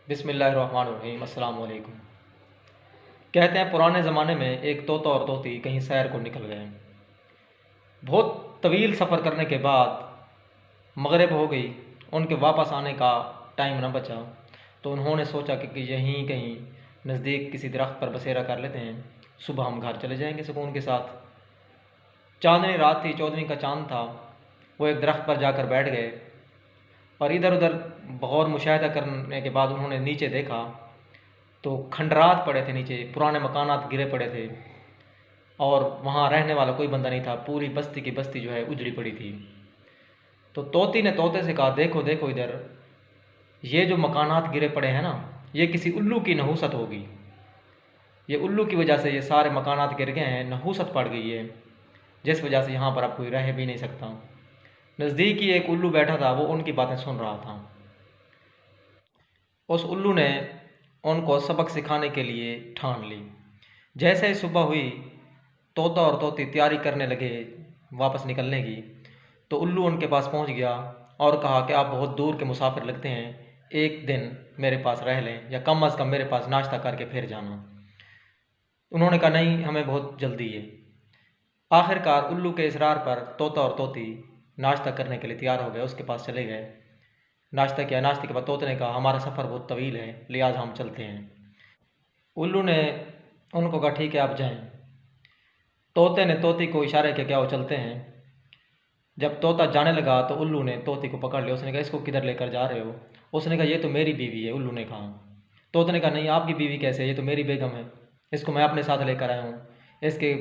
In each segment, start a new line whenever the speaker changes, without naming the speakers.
बिस्मिल्लाहिर्रहमानिर्रहीम। अस्सलाम वालेकुम। कहते हैं पुराने ज़माने में एक तोता और तोती कहीं सैर को निकल गए। बहुत तवील सफ़र करने के बाद मगरिब हो गई, उनके वापस आने का टाइम न बचा, तो उन्होंने सोचा कि यहीं कहीं नज़दीक किसी दरख्त पर बसेरा कर लेते हैं, सुबह हम घर चले जाएंगे सुकून के साथ। चांदनी रात थी, 14वीं का चांद था। वो एक दरख्त पर जाकर बैठ गए और इधर उधर गौर मुशाहिदा करने के बाद उन्होंने नीचे देखा तो खंडरात पड़े थे, नीचे पुराने मकानात गिरे पड़े थे और वहाँ रहने वाला कोई बंदा नहीं था। पूरी बस्ती की बस्ती जो है उजड़ी पड़ी थी। तो तोती ने तोते से कहा, देखो देखो इधर, ये जो मकानात गिरे पड़े हैं ना, ये किसी उल्लू की नहूसत होगी। ये उल्लू की वजह से ये सारे मकानात गिर गए हैं, नहूसत पड़ गई है, जिस वजह से यहाँ पर अब कोई रह भी नहीं सकता। नज़दीक ही एक उल्लू बैठा था, वो उनकी बातें सुन रहा था। उस उल्लू ने उनको सबक सिखाने के लिए ठान ली। जैसे ही सुबह हुई, तोता और तोती तैयारी करने लगे वापस निकलने की, तो उल्लू उनके पास पहुंच गया और कहा कि आप बहुत दूर के मुसाफिर लगते हैं, एक दिन मेरे पास रह लें या कम अज़ कम मेरे पास नाश्ता करके फिर जाना। उन्होंने कहा, नहीं, हमें बहुत जल्दी है। आखिरकार उल्लू के इसरार पर तोता और तोती नाश्ता करने के लिए तैयार हो गए, उसके पास चले गए। नाश्ता किया। नाश्ते के बाद तोते ने कहा, हमारा सफ़र बहुत तवील है, लिहाजा हम चलते हैं। उल्लू ने उनको कहा, ठीक है, आप जाएं। तोते ने तोती को इशारे किया, क्या वो चलते हैं। जब तोता जाने लगा तो उल्लू ने तोती को पकड़ लिया। उसने कहा, इसको किधर लेकर जा रहे हो। उसने कहा, ये तो मेरी बीवी है। उल्लू ने कहा। तोते ने कहा, नहीं, आपकी बीवी कैसे, ये तो मेरी बेगम है, इसको मैं अपने साथ लेकर आया हूँ। इसके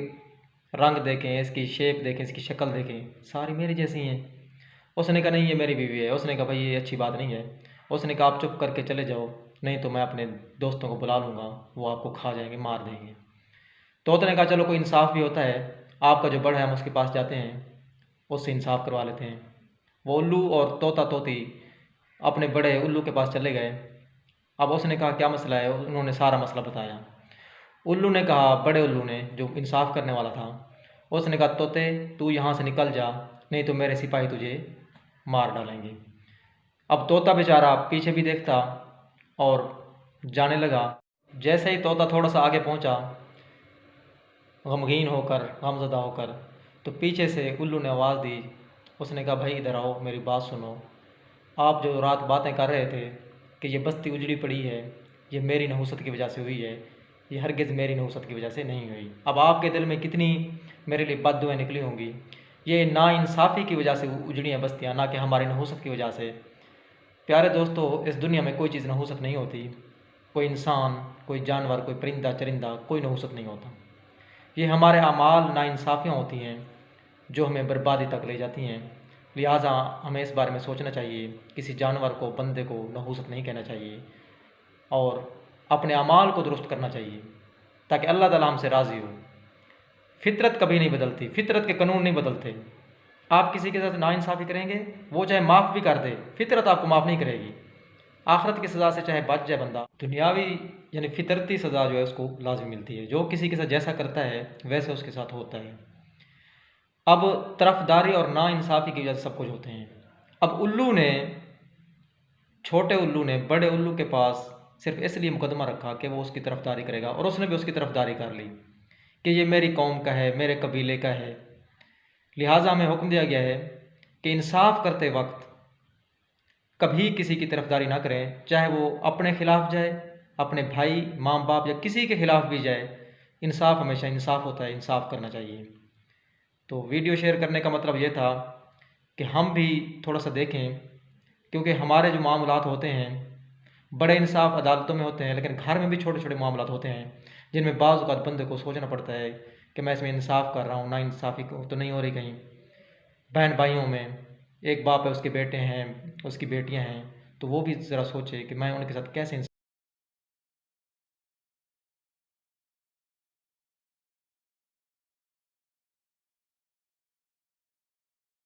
रंग देखें, इसकी शेप देखें, इसकी शक्ल देखें, सारी मेरी जैसी हैं। उसने कहा, नहीं, ये मेरी बीवी है। उसने कहा, भाई ये अच्छी बात नहीं है। उसने कहा, आप चुप करके चले जाओ, नहीं तो मैं अपने दोस्तों को बुला लूँगा, वो आपको खा जाएंगे, मार देंगे। तोते ने कहा, चलो कोई इंसाफ भी होता है, आपका जो बड़ा है हम उसके पास जाते हैं, उससे इंसाफ करवा लेते हैं। वो उल्लू और तोता तोती अपने बड़े उल्लू के पास चले गए। अब उसने कहा, क्या मसला है। उन्होंने सारा मसला बताया। उल्लू ने कहा, बड़े उल्लू ने, जो इंसाफ करने वाला था, उसने कहा, तोते तू यहाँ से निकल जा, नहीं तो मेरे सिपाही तुझे मार डालेंगे। अब तोता बेचारा पीछे भी देखता और जाने लगा। जैसे ही तोता थोड़ा सा आगे पहुँचा, गमगीन होकर, गमज़दा होकर, तो पीछे से उल्लू ने आवाज़ दी। उसने कहा, भाई इधर आओ, मेरी बात सुनो। आप जो रात बातें कर रहे थे कि ये बस्ती उजड़ी पड़ी है, ये मेरी नहुसत की वजह से हुई है, ये हरगिज़ मेरी नहुसत की वजह से नहीं हुई। अब आपके दिल में कितनी मेरे लिए बद्दुआएं निकली होंगी। ये नाइंसाफ़ी की वजह से उजड़ी हैं बस्तियाँ, ना कि हमारी नहुसत की वजह से। प्यारे दोस्तों, इस दुनिया में कोई चीज़ नहुसत नहीं होती। कोई इंसान, कोई जानवर, कोई परिंदा चरिंदा, कोई नहुसत नहीं होता। ये हमारे अमाल नाइंसाफ़ियाँ होती हैं जो हमें बर्बादी तक ले जाती हैं। लिहाजा हमें इस बारे में सोचना चाहिए, किसी जानवर को, बंदे को नहुसत नहीं कहना चाहिए और अपने अमाल को दुरुस्त करना चाहिए ताकि अल्लाह ताला हमसे राज़ी हो। फितरत कभी नहीं बदलती, फितरत के कानून नहीं बदलते। आप किसी के साथ नाइंसाफ़ी करेंगे, वो चाहे माफ़ भी कर दे, फितरत आपको माफ़ नहीं करेगी। आखिरत की सज़ा से चाहे बच जाए बंदा, दुनियावी यानी फितरती सज़ा जो है उसको लाज़िम मिलती है। जो किसी के साथ जैसा करता है वैसे उसके साथ होता है। अब तरफदारी और नाइंसाफ़ी की वजह से सब कुछ होते हैं। अब छोटे उल्लू ने बड़े उल्लू के पास सिर्फ इसलिए मुकदमा रखा कि वो उसकी तरफदारी करेगा, और उसने भी उसकी तरफदारी कर ली कि ये मेरी कौम का है, मेरे कबीले का है। लिहाजा हमें हुक्म दिया गया है कि इंसाफ करते वक्त कभी किसी की तरफदारी ना करें, चाहे वो अपने खिलाफ जाए, अपने भाई, माँ बाप या किसी के खिलाफ भी जाए। इंसाफ हमेशा इंसाफ होता है, इंसाफ करना चाहिए। तो वीडियो शेयर करने का मतलब ये था कि हम भी थोड़ा सा देखें, क्योंकि हमारे जो मामलात होते हैं बड़े इंसाफ अदालतों में होते हैं, लेकिन घर में भी छोटे छोटे मामलात होते हैं जिनमें बाज़ औक़ात बंदे को सोचना पड़ता है कि मैं इसमें इंसाफ कर रहा हूँ, नाइंसाफ़ी तो नहीं हो रही कहीं। बहन भाइयों में, एक बाप है, उसके बेटे हैं, उसकी बेटियां हैं, तो वो भी ज़रा सोचे कि मैं उनके साथ कैसे